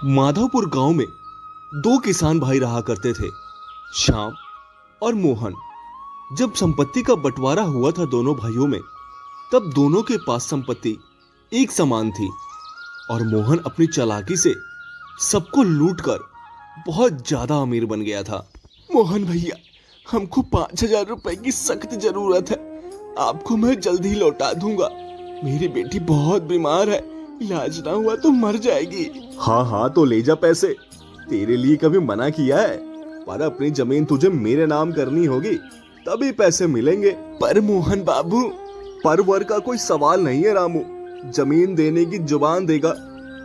माधवपुर गांव में दो किसान भाई रहा करते थे, श्याम और मोहन। जब संपत्ति का बंटवारा हुआ था दोनों भाइयों में, तब दोनों के पास संपत्ति एक समान थी और मोहन अपनी चालाकी से सबको लूटकर बहुत ज्यादा अमीर बन गया था। मोहन भैया, हमको 5,000 रुपए की सख्त जरूरत है। आपको मैं जल्दी लौटा दूंगा। मेरी बेटी बहुत बीमार है, इलाज ना हुआ तो मर जाएगी। हाँ हाँ, तो ले जा पैसे, तेरे लिए कभी मना किया है? पर अपनी जमीन तुझे मेरे नाम करनी होगी, तभी पैसे मिलेंगे। पर मोहन बाबू, पर वर का कोई सवाल नहीं है रामू। जमीन देने की जुबान देगा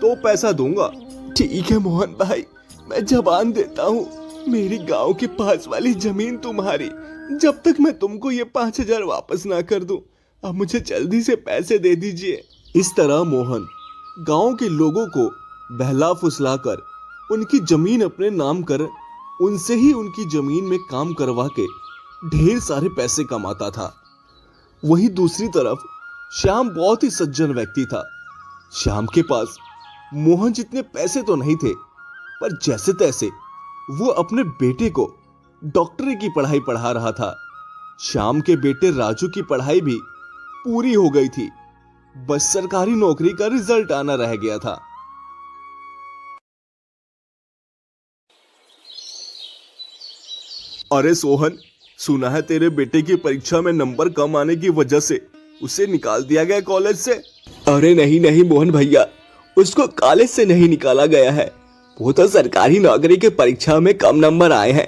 तो पैसा दूंगा। ठीक है मोहन भाई, मैं जबान देता हूँ। मेरी गांव के पास वाली जमीन तुम्हारी, जब तक मैं तुमको ये 5,000 वापस ना कर दूं। अब मुझे जल्दी से पैसे दे दीजिए। इस तरह मोहन गांव के लोगों को बहला फुसलाकर उनकी जमीन अपने नाम कर उनसे ही उनकी जमीन में काम करवा के ढेर सारे पैसे कमाता था। वहीं दूसरी तरफ श्याम बहुत ही सज्जन व्यक्ति था। श्याम के पास मोहन जितने पैसे तो नहीं थे, पर जैसे तैसे वो अपने बेटे को डॉक्टरी की पढ़ाई पढ़ा रहा था। श्याम के बेटे राजू की पढ़ाई भी पूरी हो गई थी, बस सरकारी नौकरी का रिजल्ट आना रह गया था। अरे सोहन, सुना है तेरे बेटे की परीक्षा में नंबर कम आने की वजह से उसे निकाल दिया गया कॉलेज से। अरे नहीं नहीं मोहन भैया, उसको कॉलेज से नहीं निकाला गया है। वो तो सरकारी नौकरी के परीक्षा में कम नंबर आए हैं,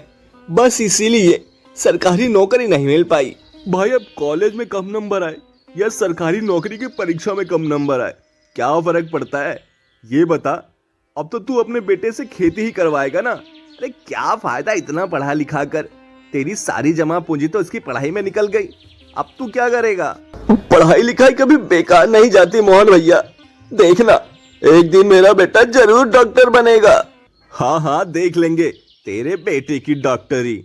बस इसीलिए सरकारी नौकरी नहीं मिल पाई। भाई, अब कॉलेज में कम नंबर आए या सरकारी नौकरी की परीक्षा में कम नंबर आए, क्या फर्क पड़ता है? ये बता, अब तो तू अपने बेटे से खेती ही करवाएगा ना? अरे क्या फायदा इतना पढ़ा लिखा कर, तेरी सारी जमा पूंजी तो इसकी पढ़ाई में निकल गई। अब तू क्या करेगा? पढ़ाई लिखाई कभी बेकार नहीं जाती मोहन भैया। देखना, एक दिन मेरा बेटा जरूर डॉक्टर बनेगा। हाँ हाँ, देख लेंगे तेरे बेटे की डॉक्टरी।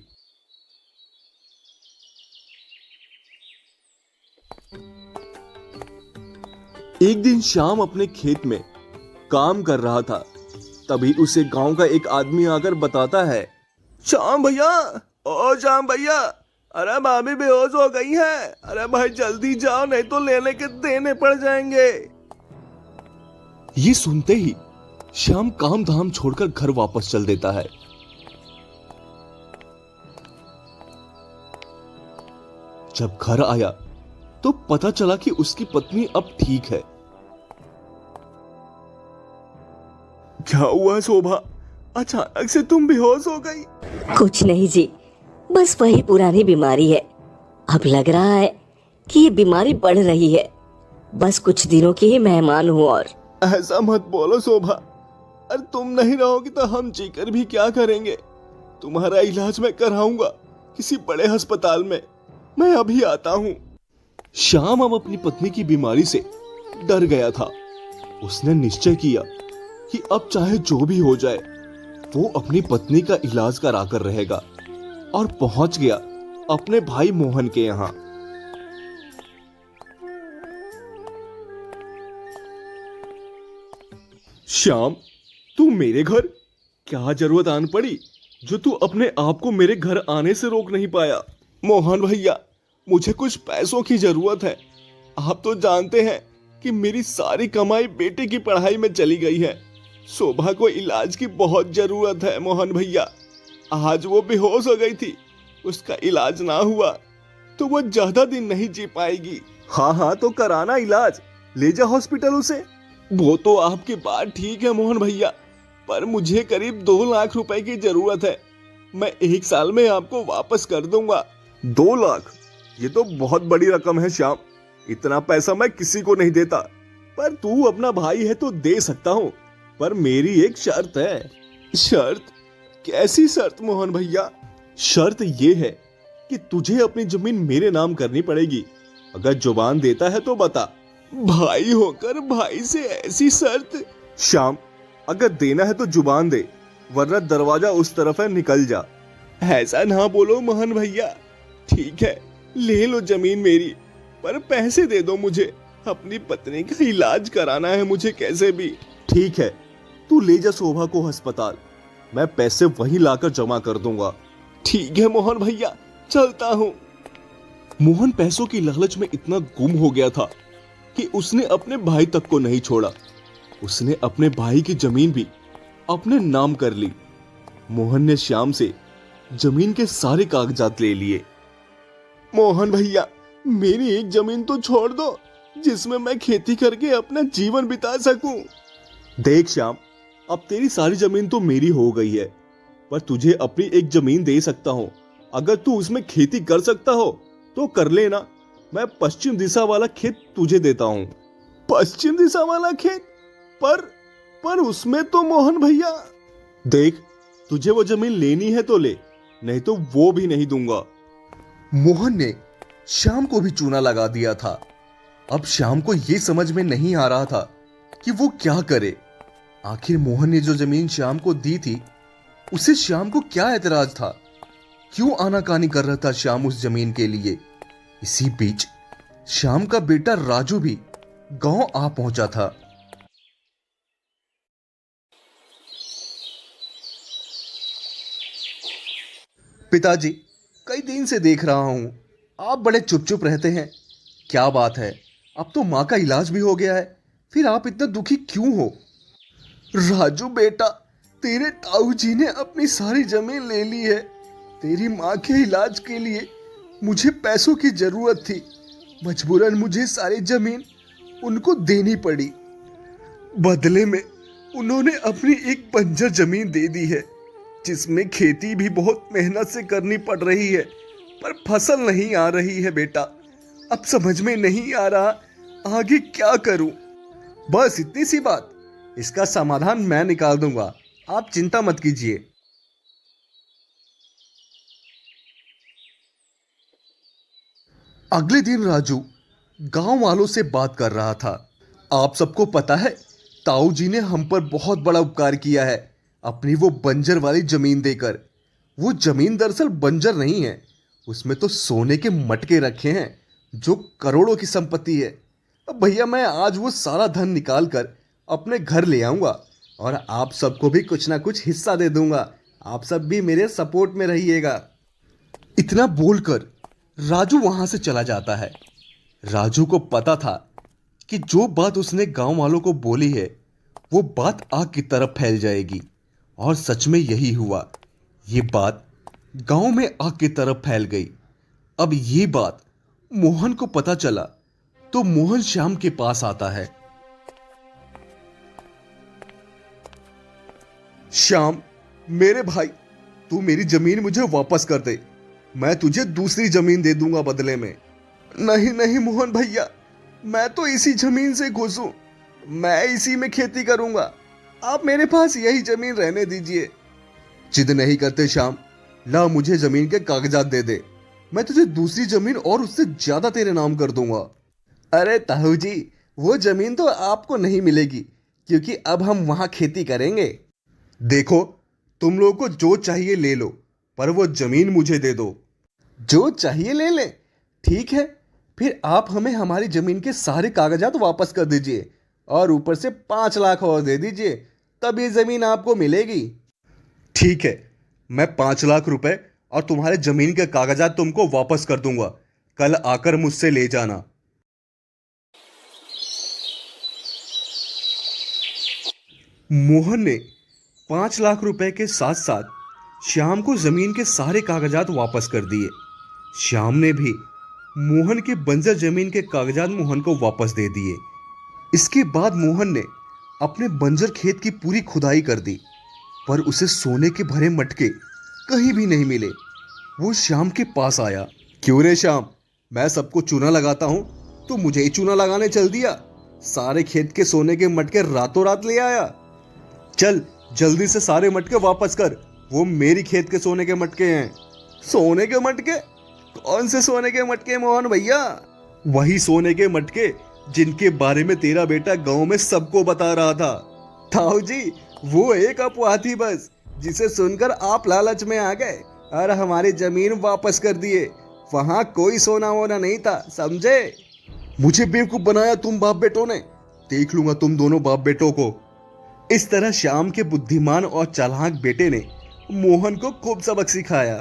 एक दिन श्याम अपने खेत में काम कर रहा था, तभी उसे गांव का एक आदमी आकर बताता है, श्याम भैया, ओ श्याम भैया, अरे भाभी बेहोश हो गई है। अरे भाई जल्दी जाओ, नहीं तो लेने के देने पड़ जाएंगे। ये सुनते ही श्याम काम धाम छोड़कर घर वापस चल देता है। जब घर आया तो पता चला कि उसकी पत्नी अब ठीक है। क्या हुआ शोभा, अचानक से तुम बेहोश हो गई? कुछ नहीं जी, बस वही पुरानी बीमारी है। अब लग रहा है कि ये बीमारी बढ़ रही है। बस कुछ दिनों की ही मेहमान हूँ। और ऐसा मत बोलो शोभा, अरे तुम नहीं रहोगी तो हम जीकर भी क्या करेंगे? तुम्हारा इलाज मैं कराऊंगा किसी बड़े अस्पताल में। मैं अभी आता हूँ। श्याम अब अपनी पत्नी की बीमारी से डर गया था। उसने निश्चय किया कि अब चाहे जो भी हो जाए वो अपनी पत्नी का इलाज कराकर रहेगा, और पहुंच गया अपने भाई मोहन के यहाँ। श्याम, तू मेरे घर क्या जरूरत आन पड़ी जो तू अपने आप को मेरे घर आने से रोक नहीं पाया? मोहन भैया, मुझे कुछ पैसों की जरूरत है। आप तो जानते हैं कि मेरी सारी कमाई बेटे की पढ़ाई में चली गई है। शोभा को इलाज की बहुत जरूरत है मोहन भैया। आज वो बेहोश हो गई थी, उसका इलाज ना हुआ तो वो ज्यादा दिन नहीं जी पाएगी। हाँ हाँ, तो कराना इलाज, ले जा हॉस्पिटल उसे। वो तो आपकी बात ठीक है मोहन भैया, पर मुझे करीब 2 लाख रुपए की जरूरत है। मैं 1 साल में आपको वापस कर दूंगा। 2 लाख? ये तो बहुत बड़ी रकम है श्याम, इतना पैसा मैं किसी को नहीं देता। पर तू अपना भाई है तो दे सकता हूँ, पर मेरी एक शर्त है। शर्त? कैसी शर्त मोहन भैया? शर्त ये है कि तुझे अपनी जमीन मेरे नाम करनी पड़ेगी। अगर जुबान देता है तो बता। भाई होकर भाई से ऐसी शर्त? श्याम, अगर देना है तो जुबान दे, वरना दरवाजा उस तरफ है, निकल जा। ऐसा ना बोलो मोहन भैया। ठीक है, ले लो जमीन मेरी, पर पैसे दे दो मुझे। अपनी पत्नी का इलाज कराना है मुझे कैसे भी। ठीक है, तू ले जा शोभा को अस्पताल, मैं पैसे वहीं लाकर जमा कर दूंगा। ठीक है मोहन भैया, चलता हूं। मोहन पैसों की लालच में इतना गुम हो गया था कि उसने अपने भाई तक को नहीं छोड़ा। उसने अपने भाई की जमीन भी अपने नाम कर ली। मोहन ने श्याम से जमीन के सारे कागजात ले लिए। मोहन भैया, मेरी एक जमीन तो छोड़ दो जिसमें मैं खेती करके अपना जीवन बिता सकूं। देख श्याम, अब तेरी सारी जमीन तो मेरी हो गई है, पर तुझे अपनी एक जमीन दे सकता हूं। अगर तू उसमें खेती कर सकता हो तो कर लेना। मैं पश्चिम दिशा वाला खेत तुझे देता हूं। पश्चिम दिशा वाला खेत? पर उसमें तो मोहन भैया। देख, तुझे वो जमीन लेनी है तो ले, नहीं तो वो भी नहीं दूंगा। मोहन ने श्याम को भी चूना लगा दिया था। अब श्याम को यह समझ में नहीं आ रहा था कि वो क्या करे। आखिर मोहन ने जो जमीन श्याम को दी थी, उसे श्याम को क्या एतराज था? क्यों आनाकानी कर रहा था श्याम उस जमीन के लिए? इसी बीच श्याम का बेटा राजू भी गांव आ पहुंचा था। पिताजी, कई दिन से देख रहा हूं आप बड़े चुप चुप रहते हैं। क्या बात है? अब तो मां का इलाज भी हो गया है, फिर आप इतना दुखी क्यों हो? राजू बेटा, तेरे ताऊ जी ने अपनी सारी जमीन ले ली है। तेरी मां के इलाज के लिए मुझे पैसों की जरूरत थी। मजबूरन मुझे सारी जमीन उनको देनी पड़ी। बदले में उन्होंने अपनी एक बंजर जमीन दे दी है, जिसमें खेती भी बहुत मेहनत से करनी पड़ रही है, पर फसल नहीं आ रही है बेटा। अब समझ में नहीं आ रहा आगे क्या करूं। बस इतनी सी बात, इसका समाधान मैं निकाल दूंगा, आप चिंता मत कीजिए। अगले दिन राजू गांव वालों से बात कर रहा था। आप सबको पता है, ताऊ जी ने हम पर बहुत बड़ा उपकार किया है अपनी वो बंजर वाली जमीन देकर। वो जमीन दरअसल बंजर नहीं है, उसमें तो सोने के मटके रखे हैं जो करोड़ों की संपत्ति है। अब भैया, मैं आज वो सारा धन निकाल कर अपने घर ले आऊंगा और आप सबको भी कुछ ना कुछ हिस्सा दे दूंगा। आप सब भी मेरे सपोर्ट में रहिएगा। इतना बोलकर राजू वहां से चला जाता है। राजू को पता था कि जो बात उसने गांव वालों को बोली है, वो बात आग की तरफ फैल जाएगी, और सच में यही हुआ। ये बात गांव में आग की तरफ फैल गई। अब ये बात मोहन को पता चला तो मोहन श्याम के पास आता है। श्याम, मेरे भाई, तू मेरी जमीन मुझे वापस कर दे, मैं तुझे दूसरी जमीन दे दूंगा बदले में। नहीं नहीं मोहन भैया, मैं तो इसी जमीन से खुश हूं, मैं इसी में खेती करूंगा। आप मेरे पास यही जमीन रहने दीजिए। जिद नहीं करते श्याम, ला मुझे जमीन के कागजात दे दे, मैं तुझे दूसरी जमीन और उससे ज्यादा तेरे नाम कर दूंगा। अरे ताऊ जी, वो जमीन तो आपको नहीं मिलेगी, क्योंकि अब हम वहां खेती करेंगे। देखो, तुम लोगों को जो चाहिए ले लो, पर वो जमीन मुझे दे दो। जो चाहिए ले ले, ठीक है, फिर आप हमें हमारी जमीन के सारे कागजात वापस कर दीजिए और ऊपर से 5 लाख और दे दीजिए, तब ये जमीन आपको मिलेगी। ठीक है, मैं 5 लाख रुपए और तुम्हारे जमीन के कागजात तुमको वापस कर दूंगा। कल आकर मुझसे ले जाना। मोहन ने 5 लाख रुपए के साथ साथ श्याम को जमीन के सारे कागजात वापस कर दिए। श्याम ने भी मोहन के बंजर जमीन के कागजात मोहन को वापस दे दिए। इसके बाद मोहन ने अपने बंजर खेत की पूरी खुदाई कर दी, पर उसे सोने के भरे मटके कहीं भी नहीं मिले। वो श्याम के पास आया। क्यों रे श्याम, मैं सबको चूना लगाता हूं, तो मुझे ही चूना लगाने चल दिया? सारे खेत के सोने के मटके रातों रात ले आया। चल जल्दी से सारे मटके वापस कर, वो मेरी खेत के सोने के मटके हैं। सोने के मटके? कौन से सोने के मटके मोहन भैया? वही सोने के मटके जिनके बारे में तेरा बेटा गांव में सबको बता रहा था। ताऊ जी, वो एक अफवाह थी बस, जिसे सुनकर आप लालच में आ गए और हमारी जमीन वापस कर दिए। वहां कोई सोना वोना नहीं था, समझे? मुझे बेवकूफ बनाया तुम बाप बेटों ने। देख लूंगा तुम दोनों बाप बेटों को। इस तरह श्याम के बुद्धिमान और चालाक बेटे ने मोहन को खूब सबक सिखाया।